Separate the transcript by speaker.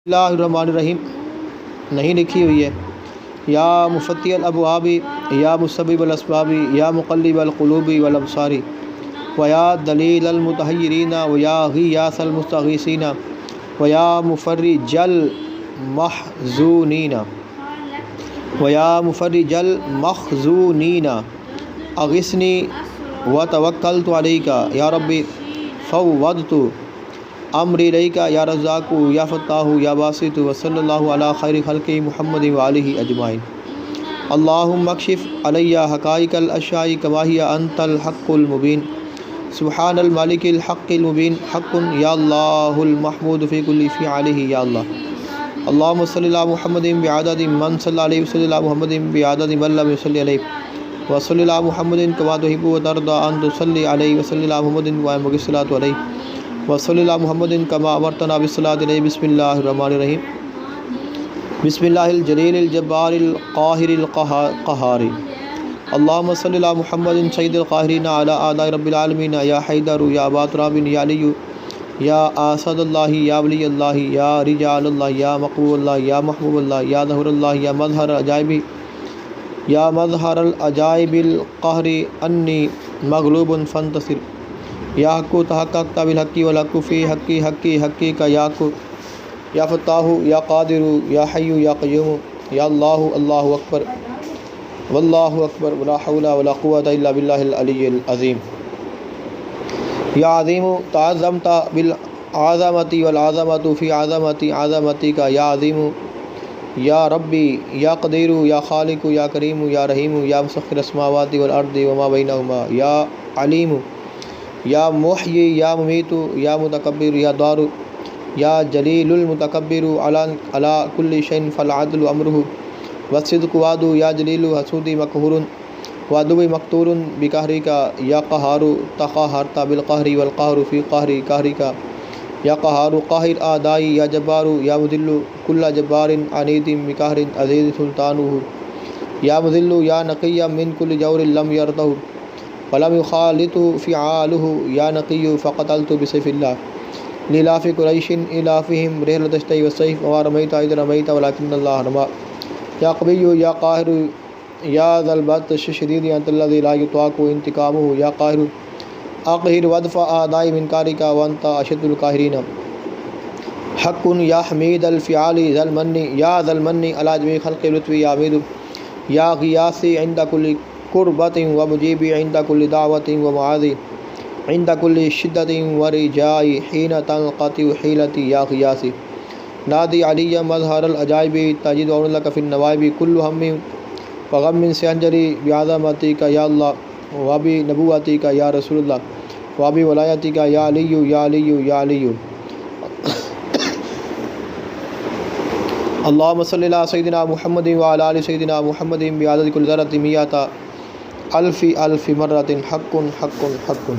Speaker 1: اللہ الرحمن الرحیم نہیں لکھی ہوئی ہے۔ یا مفتح الابواب یا مسبب الاسباب یا مقلب القلوب والابصار ویا دلیل المتحیرین ویا غیاث المستغیثین ویا مفرج المحزونین اغثنی وتوکلت علیک یا ربی فوضت امری الیک یا رزاق یا فتاح یا باسط وصلی اللہ علی خیر خلق محمد وآلہ اجمعین۔ اللہم اکشف علی حقائق الاشیاء کما ہی انت الحق المبین سبحان المالک الحق المبین حق یا اللہ المحمود فی کل فعلہ یا اللہ۔ اللہم صلی اللہ محمد بعدد من صلی علیہ وصلی اللہ محمد بعدد من لم یصلی علیہ وصلی اللہ محمد کما تحب وترضى ان تصلی علیہ وصلی اللہ محمد وامق الصلاۃ علیہ وصلی اللہ محمد کما امرتنا بالصلاۃ علیہ۔ بسم اللہ الرحمن الرحیم۔ بسم اللہ الجلیل الجبار القاہر القہار۔ اللہم صلی اللہ محمد سید القاہرین علی اعداء رب العالمین یا حیدر یا ابا تراب یا علی یا اسد اللہ یا ولی اللہ یا رجال اللہ یا مقبول اللہ یا محبوب اللہ یا ظہر اللہ یا مظہر العجائب القہر انی مغلوب فانتصر یا حق تحققت بالحق والحق فی حقی حقی حقی کا یا حق یا فتاح یا قادر یا حی یا قیوم یا اللہ اللہ اکبر واللہ اکبر ولا حول ولا قوة الا باللہ العلی العظیم۔ یا عظیم تعظمت بالعظمت والعظمت فی عظمتی کا یا عظیم یا ربی یا قدیر یا خالق یا کریم یا رحیم یا مسخر السماوات والارض وما بینہما یا علیم یا محیی یا ممیت یا متکبر یا دار یا جلیل المتکبر علی کل شیء فالعدل امرہ والصدق وعدہ یا جلیل حسود مقہور وعدو مقتور بقہرک یا قہار تقہرت بالقہر والقہر فی قہر کا یا قہار قاہر اعدائی یا جبار یا مذل کل جبار عنید بقہر عزیز سلطانہ یا مذل یا نقی من کل جور لم یرضہ ولم یخالط فعالہ یا نقی فقتلت بسیف اللہ لیلاف قریش الافہم رحلۃ الشتاء والصیف وما رمیت اذ رمیت ولکن اللہ رمی یا قوی یا قاہر یا ذا البطش الشدید انت الذی لا یطاق انتقامہ یا قاہر اقہر وادفع اعداء منکارک وانت اشد القاہرین حق یا حمید الفعال ذا المن یا ذا المن علی جمیع خلق اللطف یا حمید یا غیاث عند کل قربت ومجیب عند کل دعوت ومعاذ عند کل شدت ورجاء حین تنقطع حیلتی یا غیاث نادی علی مظہر العجائب تجد عون لک فی النوائب کل ہم وغم سینجری بعظمتک یا اللہ وبنبوتک یا رسول اللہ وبولایتک یا علی یا علی یا علی۔ اللہم صلی علی سیدنا محمد وعلی آل سیدنا محمد بعدد کل ذرۃ مئۃ الف الف مرۃ حق حق حق۔